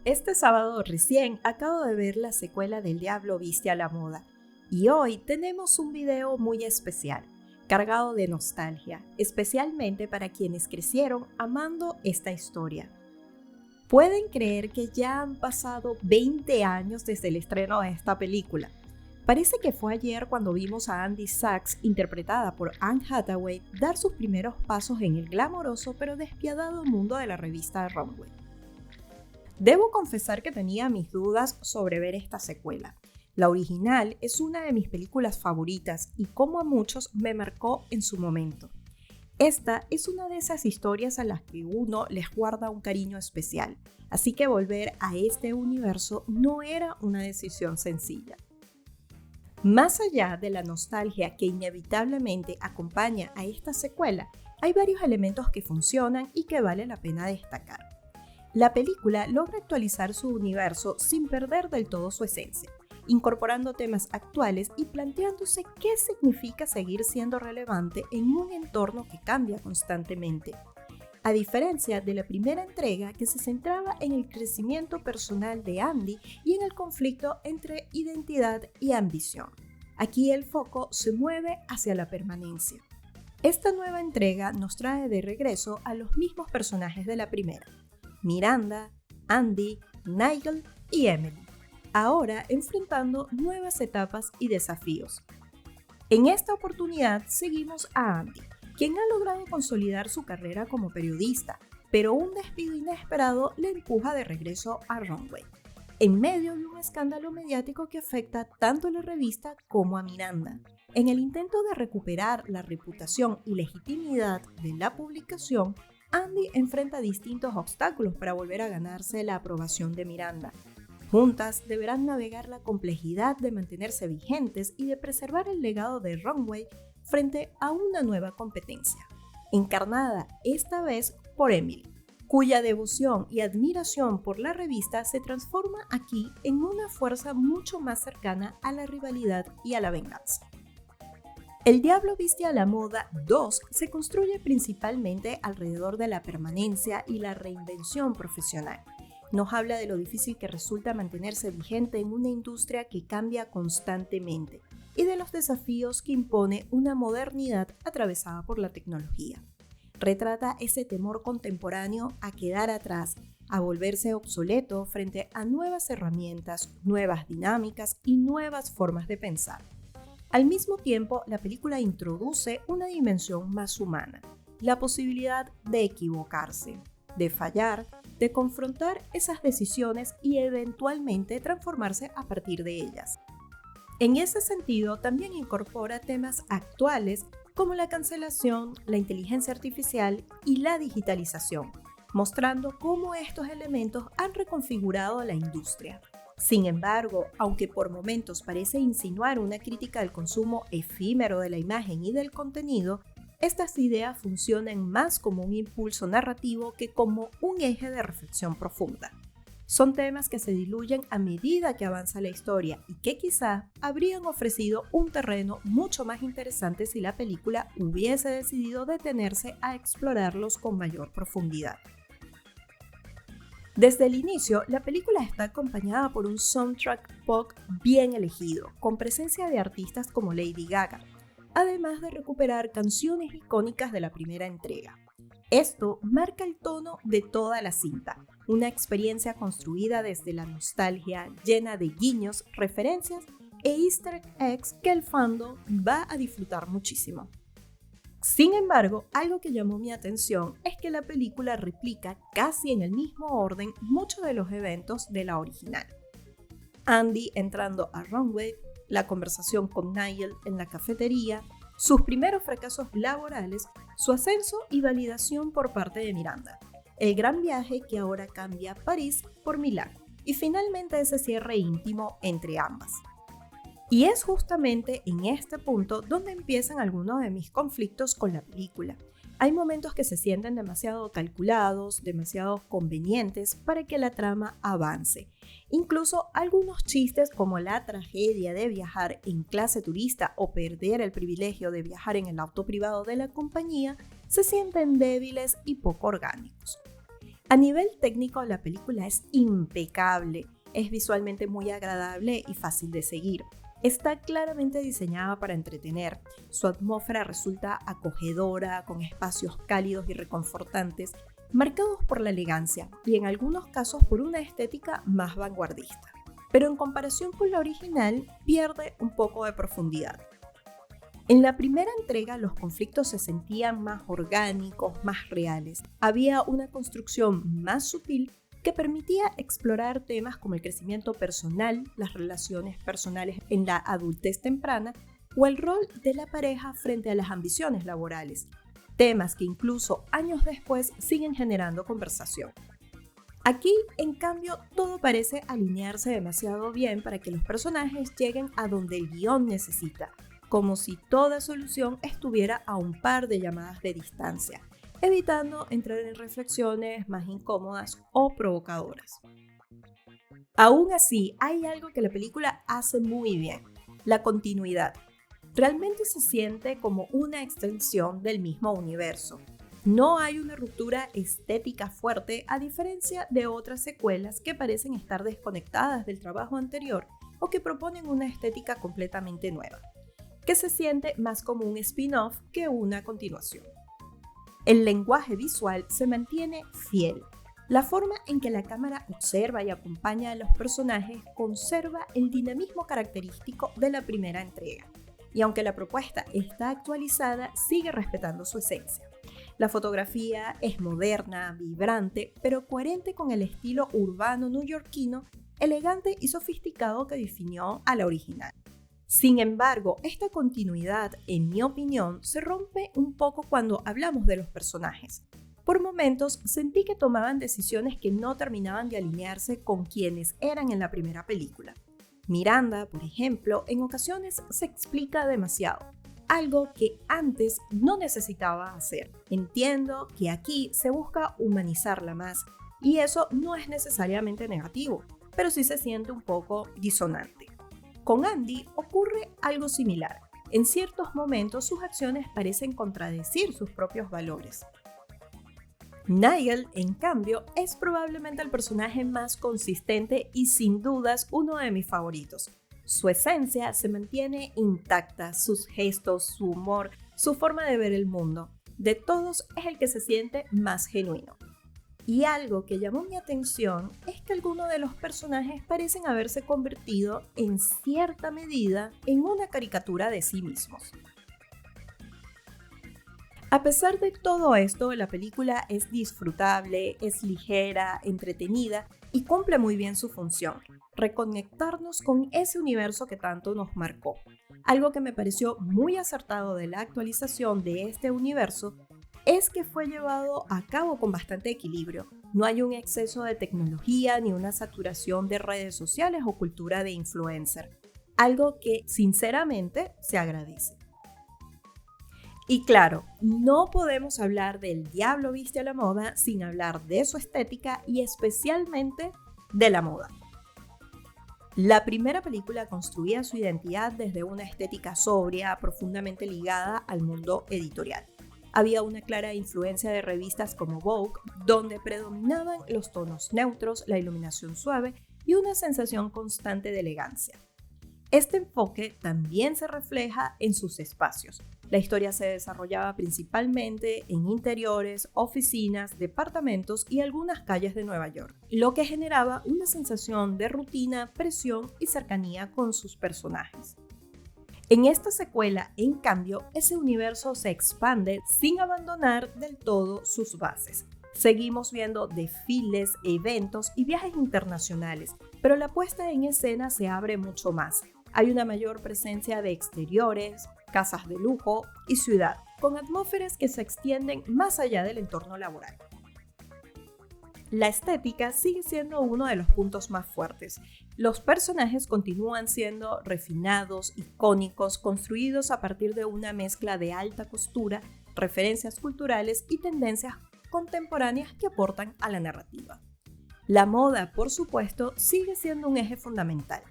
Este sábado recién acabo de ver la secuela del Diablo Viste a la Moda y hoy tenemos un video muy especial, cargado de nostalgia, especialmente para quienes crecieron amando esta historia. ¿Pueden creer que ya han pasado 20 años desde el estreno de esta película? Parece que fue ayer cuando vimos a Andy Sachs, interpretada por Anne Hathaway, dar sus primeros pasos en el glamoroso pero despiadado mundo de la revista Runway. Debo confesar que tenía mis dudas sobre ver esta secuela. La original es una de mis películas favoritas y como a muchos me marcó en su momento. Esta es una de esas historias a las que uno les guarda un cariño especial, así que volver a este universo no era una decisión sencilla. Más allá de la nostalgia que inevitablemente acompaña a esta secuela, hay varios elementos que funcionan y que vale la pena destacar. La película logra actualizar su universo sin perder del todo su esencia, incorporando temas actuales y planteándose qué significa seguir siendo relevante en un entorno que cambia constantemente. A diferencia de la primera entrega que se centraba en el crecimiento personal de Andy y en el conflicto entre identidad y ambición, aquí el foco se mueve hacia la permanencia. Esta nueva entrega nos trae de regreso a los mismos personajes de la primera: Miranda, Andy, Nigel y Emily, ahora enfrentando nuevas etapas y desafíos. En esta oportunidad seguimos a Andy, quien ha logrado consolidar su carrera como periodista, pero un despido inesperado le empuja de regreso a Runway, en medio de un escándalo mediático que afecta tanto a la revista como a Miranda. En el intento de recuperar la reputación y legitimidad de la publicación, Andy enfrenta distintos obstáculos para volver a ganarse la aprobación de Miranda. Juntas deberán navegar la complejidad de mantenerse vigentes y de preservar el legado de Runway frente a una nueva competencia, encarnada esta vez por Emily, cuya devoción y admiración por la revista se transforma aquí en una fuerza mucho más cercana a la rivalidad y a la venganza. El Diablo Viste a la Moda 2 se construye principalmente alrededor de la permanencia y la reinvención profesional. Nos habla de lo difícil que resulta mantenerse vigente en una industria que cambia constantemente y de los desafíos que impone una modernidad atravesada por la tecnología. Retrata ese temor contemporáneo a quedar atrás, a volverse obsoleto frente a nuevas herramientas, nuevas dinámicas y nuevas formas de pensar. Al mismo tiempo, la película introduce una dimensión más humana, la posibilidad de equivocarse, de fallar, de confrontar esas decisiones y eventualmente transformarse a partir de ellas. En ese sentido, también incorpora temas actuales como la cancelación, la inteligencia artificial y la digitalización, mostrando cómo estos elementos han reconfigurado la industria. Sin embargo, aunque por momentos parece insinuar una crítica al consumo efímero de la imagen y del contenido, estas ideas funcionan más como un impulso narrativo que como un eje de reflexión profunda. Son temas que se diluyen a medida que avanza la historia y que quizá habrían ofrecido un terreno mucho más interesante si la película hubiese decidido detenerse a explorarlos con mayor profundidad. Desde el inicio, la película está acompañada por un soundtrack pop bien elegido, con presencia de artistas como Lady Gaga, además de recuperar canciones icónicas de la primera entrega. Esto marca el tono de toda la cinta, una experiencia construida desde la nostalgia, llena de guiños, referencias e easter eggs que el fandom va a disfrutar muchísimo. Sin embargo, algo que llamó mi atención es que la película replica casi en el mismo orden muchos de los eventos de la original. Andy entrando a Runway, la conversación con Nigel en la cafetería, sus primeros fracasos laborales, su ascenso y validación por parte de Miranda, el gran viaje que ahora cambia París por Milán y finalmente ese cierre íntimo entre ambas. Y es justamente en este punto donde empiezan algunos de mis conflictos con la película. Hay momentos que se sienten demasiado calculados, demasiado convenientes para que la trama avance. Incluso algunos chistes como la tragedia de viajar en clase turista o perder el privilegio de viajar en el auto privado de la compañía se sienten débiles y poco orgánicos. A nivel técnico, la película es impecable, es visualmente muy agradable y fácil de seguir. Está claramente diseñada para entretener. Su atmósfera resulta acogedora, con espacios cálidos y reconfortantes, marcados por la elegancia y en algunos casos por una estética más vanguardista. Pero en comparación con la original, pierde un poco de profundidad. En la primera entrega los conflictos se sentían más orgánicos, más reales. Había una construcción más sutil que permitía explorar temas como el crecimiento personal, las relaciones personales en la adultez temprana o el rol de la pareja frente a las ambiciones laborales, temas que incluso años después siguen generando conversación. Aquí, en cambio, todo parece alinearse demasiado bien para que los personajes lleguen a donde el guión necesita, como si toda solución estuviera a un par de llamadas de distancia, evitando entrar en reflexiones más incómodas o provocadoras. Aún así, hay algo que la película hace muy bien: la continuidad. Realmente se siente como una extensión del mismo universo. No hay una ruptura estética fuerte, a diferencia de otras secuelas que parecen estar desconectadas del trabajo anterior o que proponen una estética completamente nueva, que se siente más como un spin-off que una continuación. El lenguaje visual se mantiene fiel. La forma en que la cámara observa y acompaña a los personajes conserva el dinamismo característico de la primera entrega. Y aunque la propuesta está actualizada, sigue respetando su esencia. La fotografía es moderna, vibrante, pero coherente con el estilo urbano neoyorquino, elegante y sofisticado que definió a la original. Sin embargo, esta continuidad, en mi opinión, se rompe un poco cuando hablamos de los personajes. Por momentos sentí que tomaban decisiones que no terminaban de alinearse con quienes eran en la primera película. Miranda, por ejemplo, en ocasiones se explica demasiado, algo que antes no necesitaba hacer. Entiendo que aquí se busca humanizarla más, y eso no es necesariamente negativo, pero sí se siente un poco disonante. Con Andy ocurre algo similar. En ciertos momentos sus acciones parecen contradecir sus propios valores. Nigel, en cambio, es probablemente el personaje más consistente y sin dudas uno de mis favoritos. Su esencia se mantiene intacta, sus gestos, su humor, su forma de ver el mundo. De todos es el que se siente más genuino. Y algo que llamó mi atención es que algunos de los personajes parecen haberse convertido en cierta medida en una caricatura de sí mismos. A pesar de todo esto, la película es disfrutable, es ligera, entretenida y cumple muy bien su función: reconectarnos con ese universo que tanto nos marcó. Algo que me pareció muy acertado de la actualización de este universo es que fue llevado a cabo con bastante equilibrio. No hay un exceso de tecnología ni una saturación de redes sociales o cultura de influencer, algo que sinceramente se agradece. Y claro, no podemos hablar del Diablo Viste a la Moda sin hablar de su estética y especialmente de la moda. La primera película construía su identidad desde una estética sobria, profundamente ligada al mundo editorial. Había una clara influencia de revistas como Vogue, donde predominaban los tonos neutros, la iluminación suave y una sensación constante de elegancia. Este enfoque también se refleja en sus espacios. La historia se desarrollaba principalmente en interiores, oficinas, departamentos y algunas calles de Nueva York, lo que generaba una sensación de rutina, presión y cercanía con sus personajes. En esta secuela, en cambio, ese universo se expande sin abandonar del todo sus bases. Seguimos viendo desfiles, eventos y viajes internacionales, pero la puesta en escena se abre mucho más. Hay una mayor presencia de exteriores, casas de lujo y ciudad, con atmósferas que se extienden más allá del entorno laboral. La estética sigue siendo uno de los puntos más fuertes. Los personajes continúan siendo refinados, icónicos, construidos a partir de una mezcla de alta costura, referencias culturales y tendencias contemporáneas que aportan a la narrativa. La moda, por supuesto, sigue siendo un eje fundamental,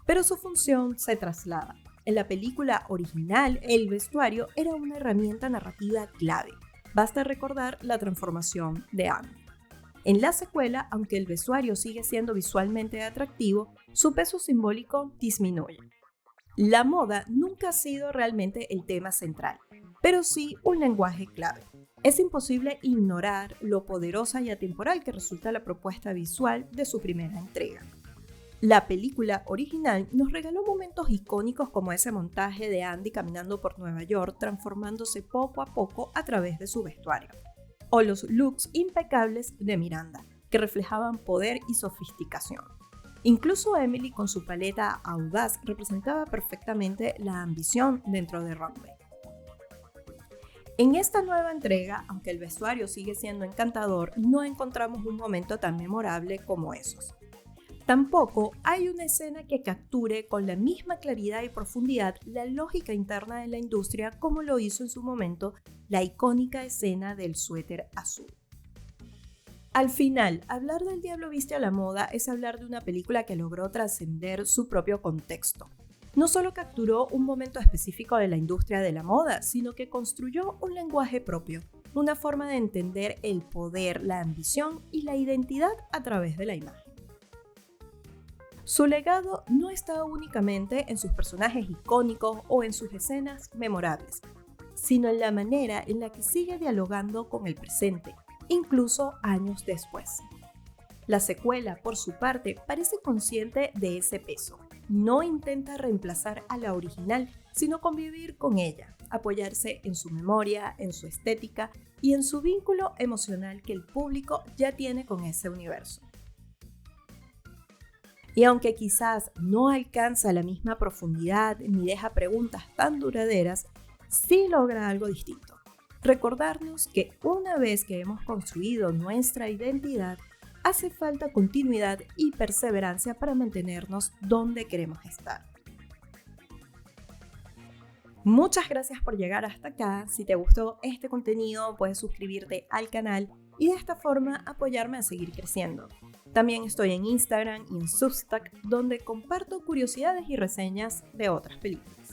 pero su función se traslada. En la película original, el vestuario era una herramienta narrativa clave. Basta recordar la transformación de Anne. En la secuela, aunque el vestuario sigue siendo visualmente atractivo, su peso simbólico disminuye. La moda nunca ha sido realmente el tema central, pero sí un lenguaje clave. Es imposible ignorar lo poderosa y atemporal que resulta la propuesta visual de su primera entrega. La película original nos regaló momentos icónicos como ese montaje de Andy caminando por Nueva York, transformándose poco a poco a través de su vestuario, o los looks impecables de Miranda, que reflejaban poder y sofisticación. Incluso Emily, con su paleta audaz, representaba perfectamente la ambición dentro de Runway. En esta nueva entrega, aunque el vestuario sigue siendo encantador, no encontramos un momento tan memorable como esos. Tampoco hay una escena que capture con la misma claridad y profundidad la lógica interna de la industria como lo hizo en su momento la icónica escena del suéter azul. Al final, hablar del Diablo Viste a la Moda es hablar de una película que logró trascender su propio contexto. No solo capturó un momento específico de la industria de la moda, sino que construyó un lenguaje propio, una forma de entender el poder, la ambición y la identidad a través de la imagen. Su legado no está únicamente en sus personajes icónicos o en sus escenas memorables, sino en la manera en la que sigue dialogando con el presente, incluso años después. La secuela, por su parte, parece consciente de ese peso. No intenta reemplazar a la original, sino convivir con ella, apoyarse en su memoria, en su estética y en su vínculo emocional que el público ya tiene con ese universo. Y aunque quizás no alcanza la misma profundidad ni deja preguntas tan duraderas, sí logra algo distinto. Recordarnos que una vez que hemos construido nuestra identidad, hace falta continuidad y perseverancia para mantenernos donde queremos estar. Muchas gracias por llegar hasta acá. Si te gustó este contenido, puedes suscribirte al canal y de esta forma apoyarme a seguir creciendo. También estoy en Instagram y en Substack, donde comparto curiosidades y reseñas de otras películas.